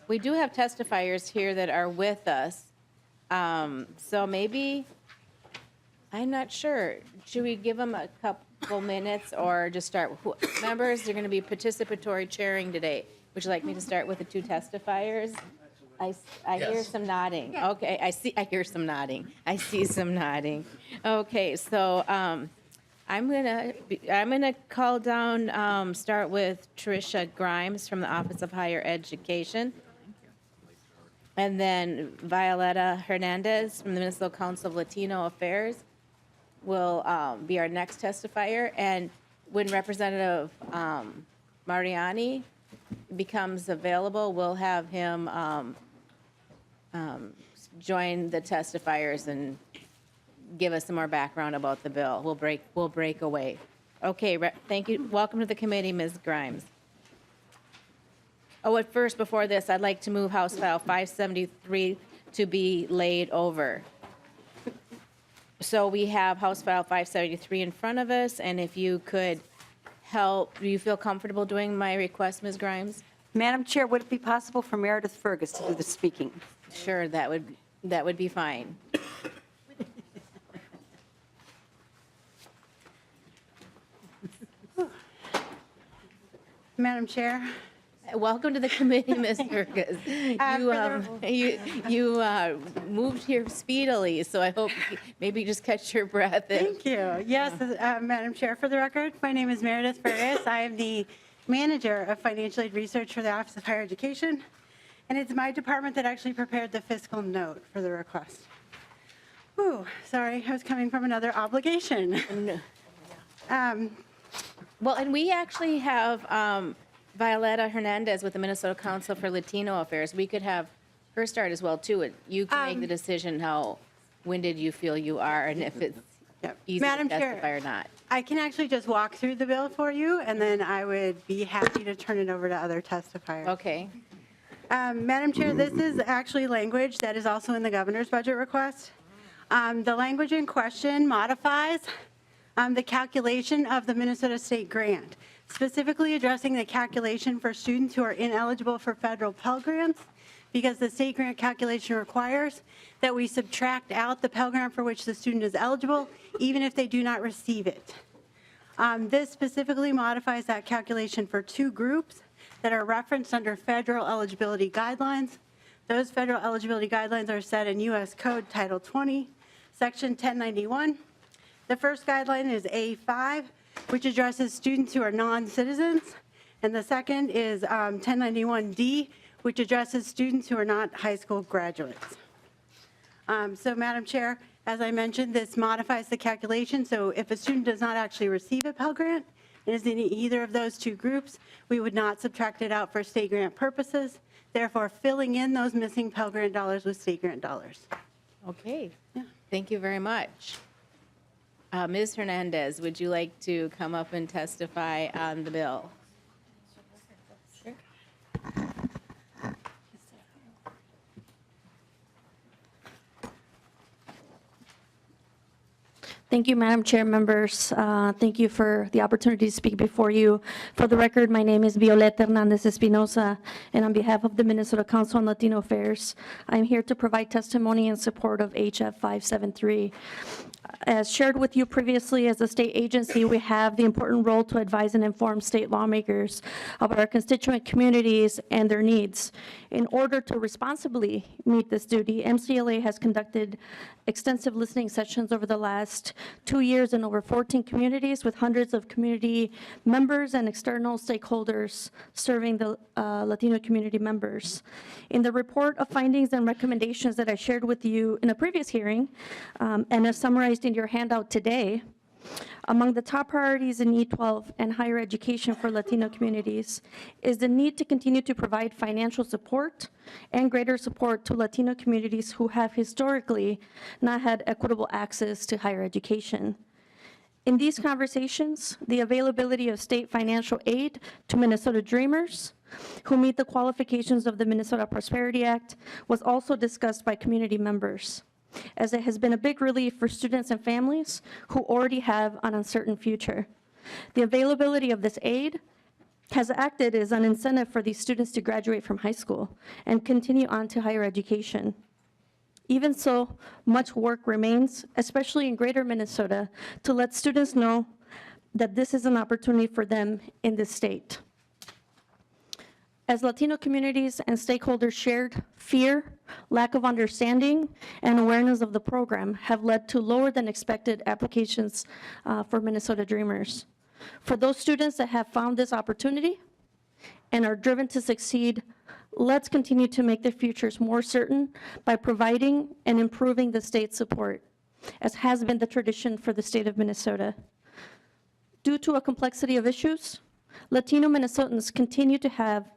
we do have testifiers here that are with us. So maybe, I'm not sure. Should we give them a couple minutes or just start? Members, they're going to be participatory chairing today. Would you like me to start with the two testifiers? I hear some nodding. Okay, I hear some nodding. I see some nodding. Okay, so I'm gonna call down, start with Tricia Grimes from the Office of Higher Education. And then Violeta Hernandez from the Minnesota Council of Latino Affairs will be our next testifier. And when Representative Mariani becomes available, we'll have him join the testifiers and give us some more background about the bill. We'll break away. Okay, thank you. Welcome to the committee, Ms. Grimes. Oh, at first, before this, I'd like to move House File 573 to be laid over. So we have House File 573 in front of us, and if you could help, do you feel comfortable doing my request, Ms. Grimes? Madam Chair, would it be possible for Meredith Fergus to do the speaking? Sure, that would be fine. Madam Chair. Welcome to the committee, Ms. Fergus. You moved here speedily, so I hope maybe just catch your breath. Thank you. Yes, Madam Chair, for the record, my name is Meredith Fergus. I am the manager of financial aid research for the Office of Higher Education, and it's my department that actually prepared the fiscal note for the request. Ooh, sorry, I was coming from another obligation. Well, and we actually have Violeta Hernandez with the Minnesota Council for Latino Affairs. We could have her start as well, too. You can make the decision how winded you feel you are and if it's easy Madam to Chair, testify or not. I can actually just walk through the bill for you, and then I would be happy to turn it over to other testifiers. Okay. Madam Chair, this is actually language that is also in the governor's budget request. The language in question modifies the calculation of the Minnesota State grant, specifically addressing the calculation for students who are ineligible for federal Pell Grants, because the state grant calculation requires that we subtract out the Pell Grant for which the student is eligible, even if they do not receive it. This specifically modifies that calculation for two groups that are referenced under federal eligibility guidelines. Those federal eligibility guidelines are set in U.S. Code Title 20, Section 1091. The first guideline is A5, which addresses students who are non-citizens, and the second is 1091D, which addresses students who are not high school graduates. So, Madam Chair, as I mentioned, this modifies the calculation, so if a student does not actually receive a Pell Grant and is in either of those two groups, we would not subtract it out for state grant purposes, therefore filling in those missing Pell Grant dollars with state grant dollars. Okay. Yeah. Thank you very much. Ms. Hernandez, would you like to come up and testify on the bill? Sure. Thank you, Madam Chair, members. Thank you for the opportunity to speak before you. For the record, my name is Violeta Hernandez Espinosa, and on behalf of the Minnesota Council on Latino Affairs, I'm here to provide testimony in support of HF 573. As shared with you previously, as a state agency, we have the important role to advise and inform state lawmakers about our constituent communities and their needs. In order to responsibly meet this duty, MCLA has conducted extensive listening sessions over the last 2 years in over 14 communities with hundreds of community members and external stakeholders serving the Latino community members. In the report of findings and recommendations that I shared with you in a previous hearing and as summarized in your handout today, among the top priorities in E12 and higher education for Latino communities is the need to continue to provide financial support and greater support to Latino communities who have historically not had equitable access to higher education. In these conversations, the availability of state financial aid to Minnesota Dreamers who meet the qualifications of the Minnesota Prosperity Act was also discussed by community members, as it has been a big relief for students and families who already have an uncertain future. The availability of this aid has acted as an incentive for these students to graduate from high school and continue on to higher education. Even so, much work remains, especially in Greater Minnesota, to let students know that this is an opportunity for them in this state. As Latino communities and stakeholders shared, fear, lack of understanding, and awareness of the program have led to lower than expected applications for Minnesota Dreamers. For those students that have found this opportunity and are driven to succeed, let's continue to make their futures more certain by providing and improving the state's support, as has been the tradition for the state of Minnesota. Due to a complexity of issues, Latino Minnesotans continue to have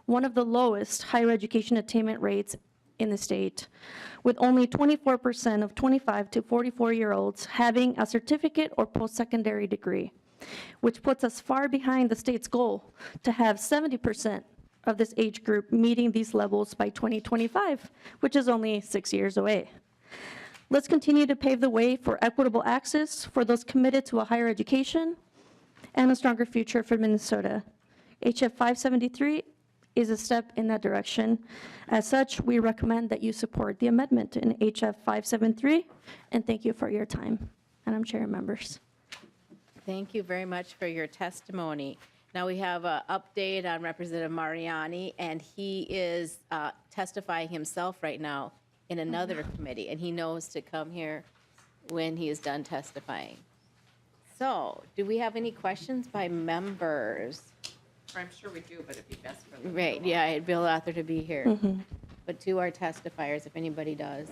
one of the lowest higher education attainment rates in the state, with only 24% of 25 to 44-year-olds having a certificate or post-secondary degree, which puts us far behind the state's goal to have 70% of this age group meeting these levels by 2025, which is only 6 years away. Let's continue to pave the way for equitable access for those committed to a higher education and a stronger future for Minnesota. HF 573 is a step in that direction. As such, we recommend that you support the amendment in HF 573, and thank you for your time. Madam Chair and members. Thank you very much for your testimony. Now we have an update on Representative Mariani, and he is testifying himself right now in another committee, and he knows to come here when he is done testifying. So, do we have any questions by members? I'm sure we do, but it'd be best for them. Right, yeah, I'd Bill Arthur to be here. But to our testifiers, if anybody does.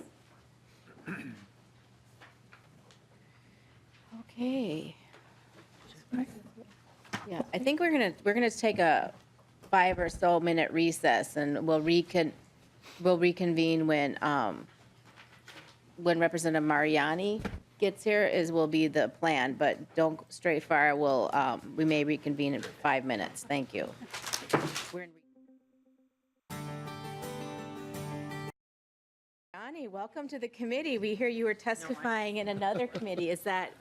Okay. Yeah, I think we're gonna take a 5 or so minute recess, and we'll reconvene when Representative Mariani gets here will be the plan, but don't stray far. We may reconvene in 5 minutes. Thank you. We're in Mariani, welcome to the committee. We hear you were testifying in another committee. Is that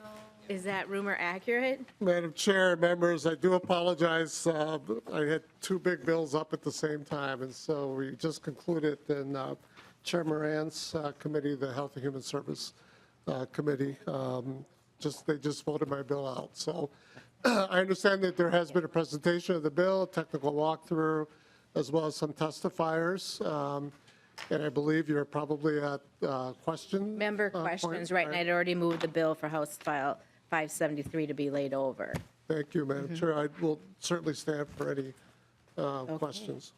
rumor accurate? Madam Chair, members, I do apologize. I had 2 big bills up at the same time, and so we just concluded in Chair Moran's committee, the Health and Human Service Committee. They just voted my bill out. So I understand that there has been a presentation of the bill, a technical walkthrough, as well as some testifiers. And I believe you're probably at question. Member questions, right, and I'd already moved the bill for House File 573 to be laid over. Thank you, Madam Chair. I will certainly stand for any questions.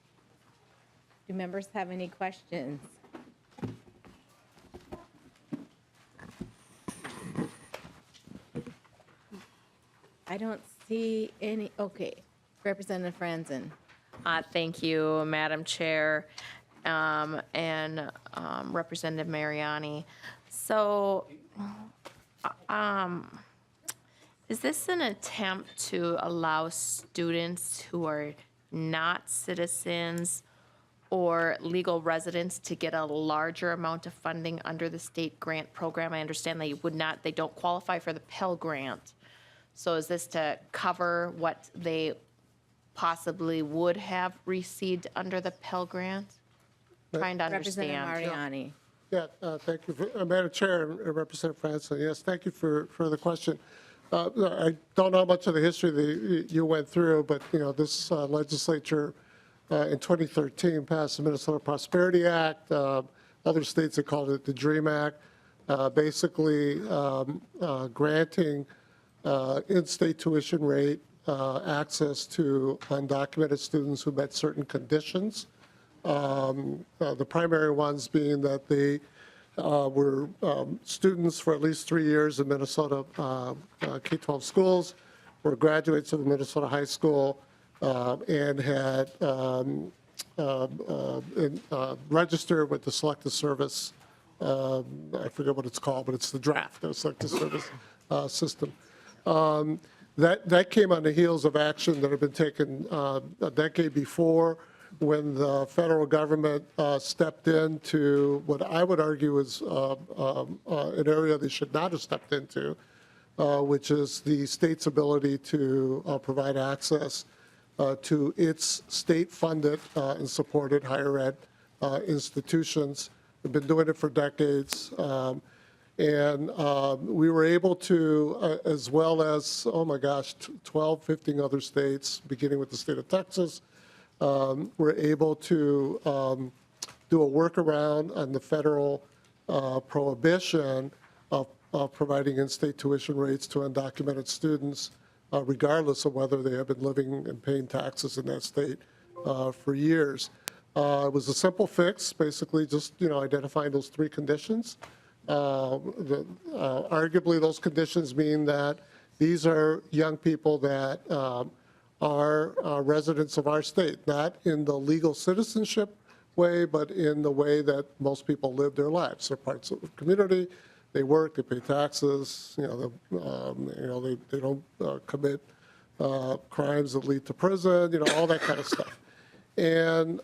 Do members have any questions? I don't see any. Okay. Representative Franzen. Thank you, Madam Chair, and Representative Mariani. So, is this an attempt to allow students who are not citizens or legal residents to get a larger amount of funding under the state grant program? I understand they don't qualify for the Pell Grant. So is this to cover what they possibly would have received under the Pell Grant? Trying to Representative understand. Mariani. Yeah, thank you. Madam Chair and Representative Franson, yes, thank you for the question. I don't know much of the history that you went through, but this legislature in 2013 passed the Minnesota Prosperity Act. Other states have called it the DREAM Act, basically granting in-state tuition rate access to undocumented students who met certain conditions. The primary ones being that they were students for at least 3 years in Minnesota K-12 schools, were graduates of the Minnesota high school, and had registered with the Selective Service. I forget what it's called, but it's the draft, the Selective Service system. That came on the heels of action that had been taken a decade before, when the federal government stepped into what I would argue is an area they should not have stepped into, which is the state's ability to provide access to its state-funded and supported higher ed institutions. We've been doing it for decades. And we were able to, as well as, 12, 15 other states, beginning with the state of Texas, were able to do a workaround on the federal prohibition of providing in-state tuition rates to undocumented students, regardless of whether they have been living and paying taxes in that state for years. It was a simple fix, basically just identifying those three conditions. Arguably, those conditions mean that these are young people that are residents of our state, not in the legal citizenship way, but in the way that most people live their lives. They're parts of the community. They work. They pay taxes. They don't commit crimes that lead to prison. All that kind of stuff. And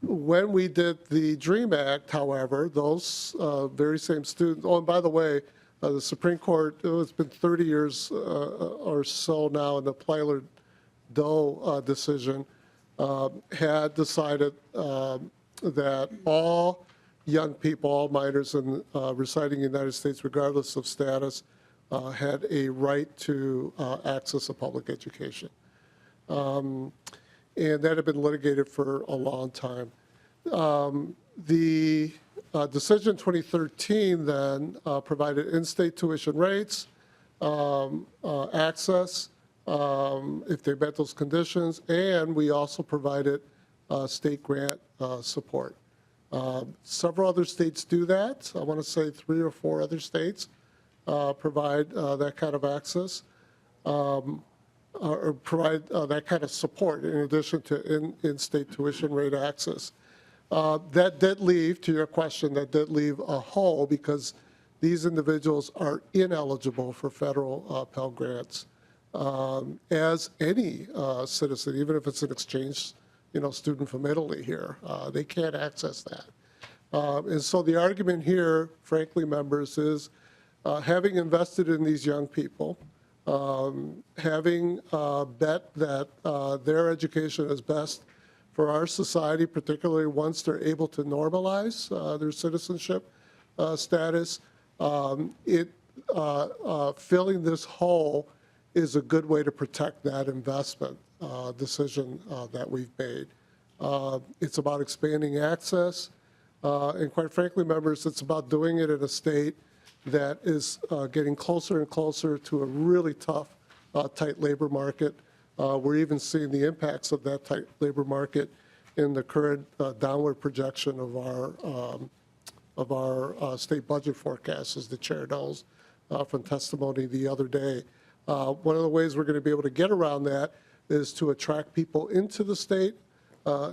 when we did the DREAM Act, however, those very same students, and by the way, the Supreme Court, it's been 30 years or so now in the Plyler-Doe decision, had decided that all young people, all minors residing in the United States, regardless of status, had a right to access a public education. And that had been litigated for a long time. The decision 2013 then provided in-state tuition rates, access, if they met those conditions, and we also provided state grant support. Several other states do that. I want to say 3 or 4 other states provide that kind of access. Or provide that kind of support in addition to in-state tuition rate access. That did leave, to your question, that did leave a hole because these individuals are ineligible for federal Pell Grants as any citizen, even if it's an exchange student from Italy here. They can't access that. And so the argument here, frankly, members, is having invested in these young people, having bet that their education is best for our society, particularly once they're able to normalize their citizenship status, filling this hole is a good way to protect that investment decision that we've made. It's about expanding access, and quite frankly, members, it's about doing it in a state that is getting closer and closer to a really tough, tight labor market. We're even seeing the impacts of that tight labor market in the current downward projection of our state budget forecast, as the chair knows from testimony the other day. One of the ways we're going to be able to get around that is to attract people into the state,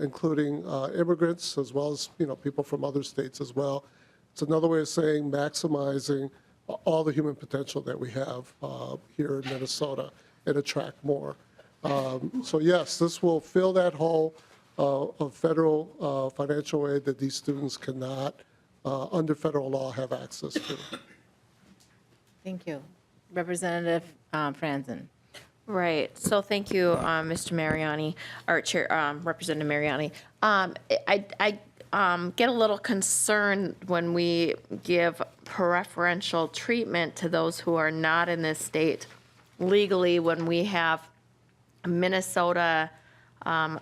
including immigrants, as well as people from other states as well. It's another way of saying maximizing all the human potential that we have here in Minnesota and attract more. So yes, this will fill that hole of federal financial aid that these students cannot, under federal law, have access to. Thank you. Representative Franzen. Right. So thank you, Mr. Mariani, or Chair, Representative Mariani. I get a little concerned when we give preferential treatment to those who are not in this state legally, when we have Minnesota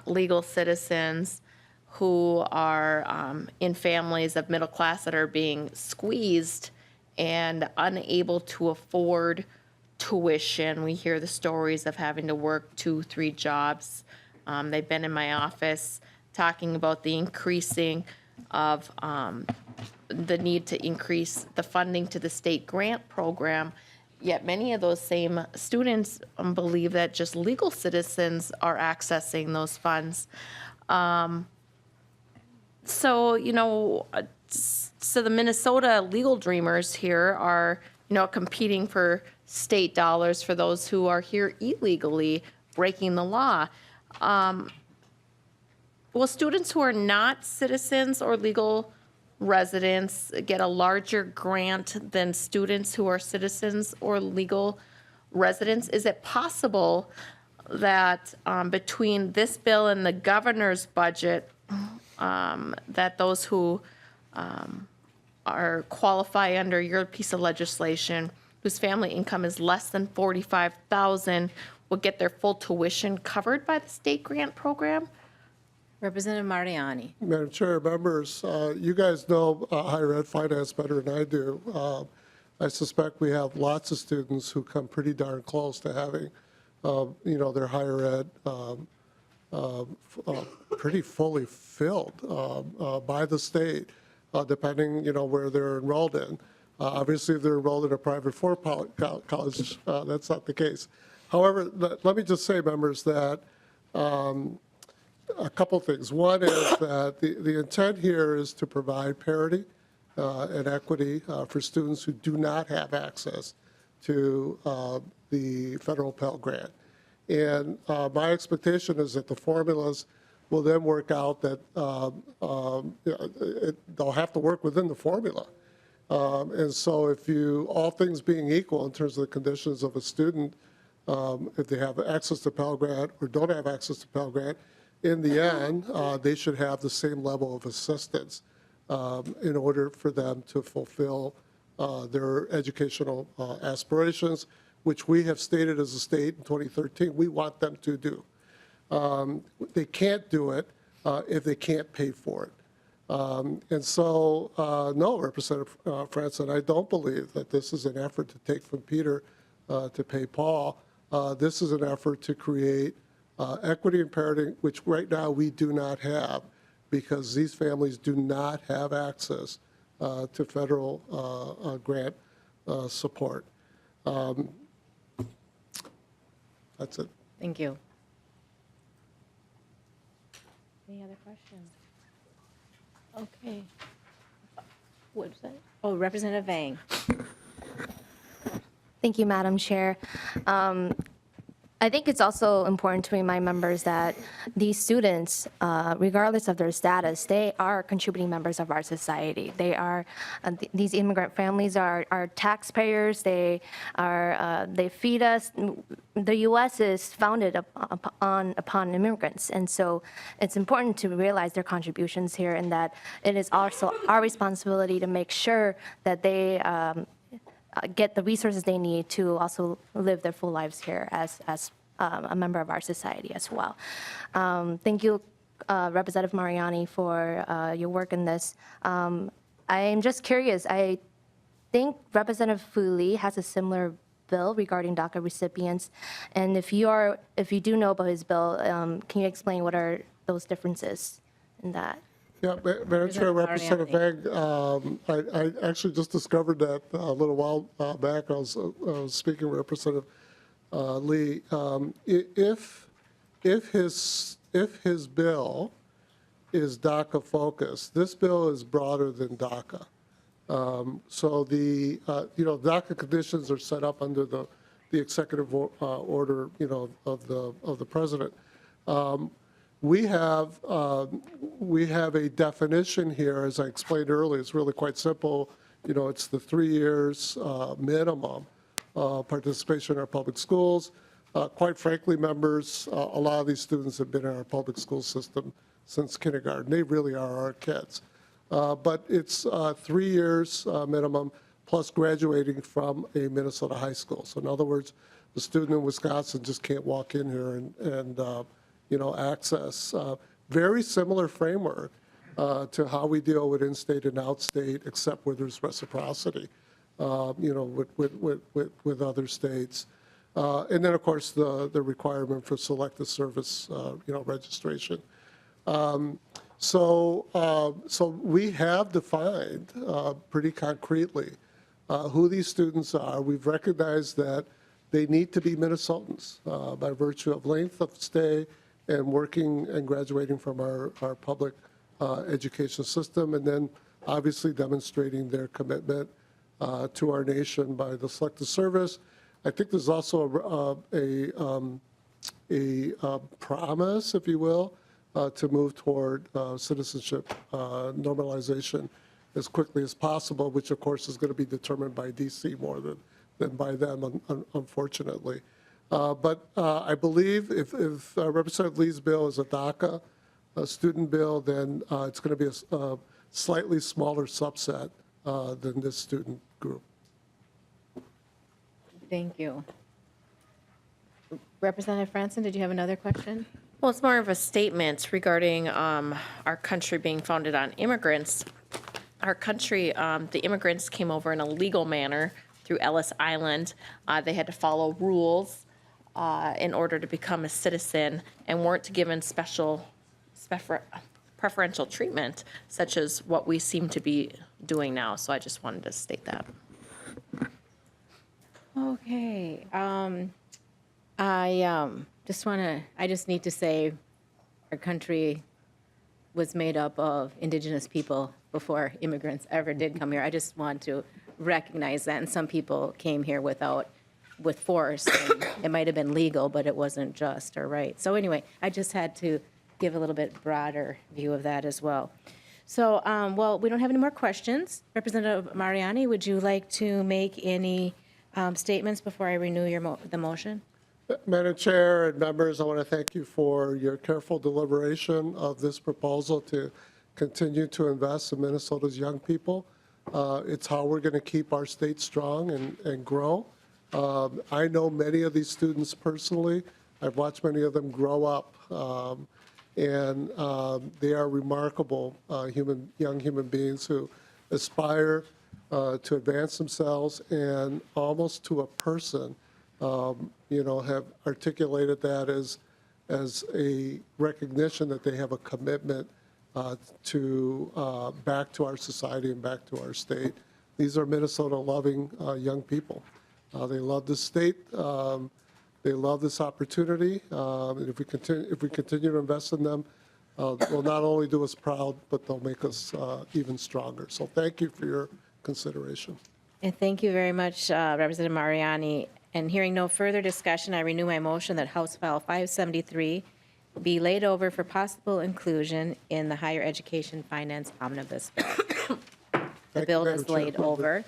legal citizens who are in families of middle class that are being squeezed and unable to afford tuition. We hear the stories of having to work 2-3 jobs. They've been in my office talking about the increasing of the need to increase the funding to the state grant program. Yet many of those same students believe that just legal citizens are accessing those funds. So the Minnesota legal dreamers here are, competing for state dollars for those who are here illegally, breaking the law. Will students who are not citizens or legal residents get a larger grant than students who are citizens or legal residents. Is it possible that between this bill and the governor's budget, that those who are qualify under your piece of legislation, whose family income is less than $45,000, will get their full tuition covered by the state grant program? Representative Mariani. Madam Chair, members, you guys know higher ed finance better than I do. I suspect we have lots of students who come pretty darn close to having, their higher ed pretty fully filled by the state, depending, where they're enrolled in. Obviously, if they're enrolled in a private college, that's not the case. However, let me just say, members, that a couple things. One is that the intent here is to provide parity and equity for students who do not have access to the federal Pell Grant. And my expectation is that the formulas will then work out that they'll have to work within the formula. And so if all things being equal in terms of the conditions of a student, if they have access to Pell Grant or don't have access to Pell Grant, in the end, they should have the same level of assistance in order for them to fulfill their educational aspirations, which we have stated as a state in 2013 we want them to do. They can't do it if they can't pay for it. And so, no, Representative Franson, I don't believe that this is an effort to take from Peter to pay Paul. This is an effort to create equity and parity, which right now we do not have, because these families do not have access to federal grant support. That's it. Thank you. Any other questions? Okay. What is that? Oh, Representative Vang. Thank you, Madam Chair. I think it's also important to remind members that these students, regardless of their status, they are contributing members of our society. They are, these immigrant families are taxpayers. They feed us. The U.S. is founded upon immigrants, and so it's important to realize their contributions here, and that it is also our responsibility to make sure that they get the resources they need to also live their full lives here as a member of our society as well. Thank you, Representative Mariani, for your work in this. I am just curious. I think Representative Fu has a similar bill regarding DACA recipients, and if you do know about his bill, can you explain what are those differences in that? Yeah, Madam Chair, Representative Vang, I actually just discovered that a little while back. I was speaking with Representative Lee. If his bill is DACA focused, this bill is broader than DACA. So the DACA conditions are set up under the executive order of the president. We have a definition here, as I explained earlier. It's really quite simple. It's the 3 years minimum participation in our public schools. Quite frankly, members, a lot of these students have been in our public school system since kindergarten. They really are our kids. But it's 3 years minimum plus graduating from a Minnesota high school. So in other words, the student in Wisconsin just can't walk in here and access. Very similar framework to how we deal with in-state and out-state, except where there's reciprocity, with other states. And then, of course, the requirement for selective service, registration. So we have defined pretty concretely who these students are. We've recognized that they need to be Minnesotans by virtue of length of stay and working and graduating from our public education system, and then obviously demonstrating their commitment to our nation by the selective service. I think there's also a promise, if you will, to move toward citizenship normalization as quickly as possible, which of course is going to be determined by DC more by them, unfortunately. But I believe if Representative Lee's bill is a DACA student bill, then it's going to be a slightly smaller subset than this student group. Thank you. Representative Franson, did you have another question? Well, it's more of a statement regarding our country being founded on immigrants. Our country, the immigrants came over in a legal manner through Ellis Island. They had to follow rules in order to become a citizen and weren't given preferential treatment, such as what we seem to be doing now. So I just wanted to state that. Okay. I just need to say our country was made up of indigenous people before immigrants ever did come here. I just want to recognize that. And some people came here with force. And it might have been legal, but it wasn't just or right. So anyway, I just had to give a little bit broader view of that as well. So, well, we don't have any more questions. Representative Mariani, would you like to make any statements before I renew the motion? Madam Chair and members, I want to thank you for your careful deliberation of this proposal to continue to invest in Minnesota's young people. It's how we're going to keep our state strong and grow. I know many of these students personally. I've watched many of them grow up, and they are remarkable young human beings who aspire to advance themselves and almost to a person, have articulated that as a recognition that they have a commitment to back to our society and back to our state. These are Minnesota-loving young people. They love the state. They love this opportunity. And if we continue to invest in them, they'll not only do us proud, but they'll make us even stronger. So thank you for your consideration. And thank you very much, Representative Mariani. And hearing no further discussion, I renew my motion that House File 573 be laid over for possible inclusion in the Higher Education Finance Omnibus Bill. The bill is laid over.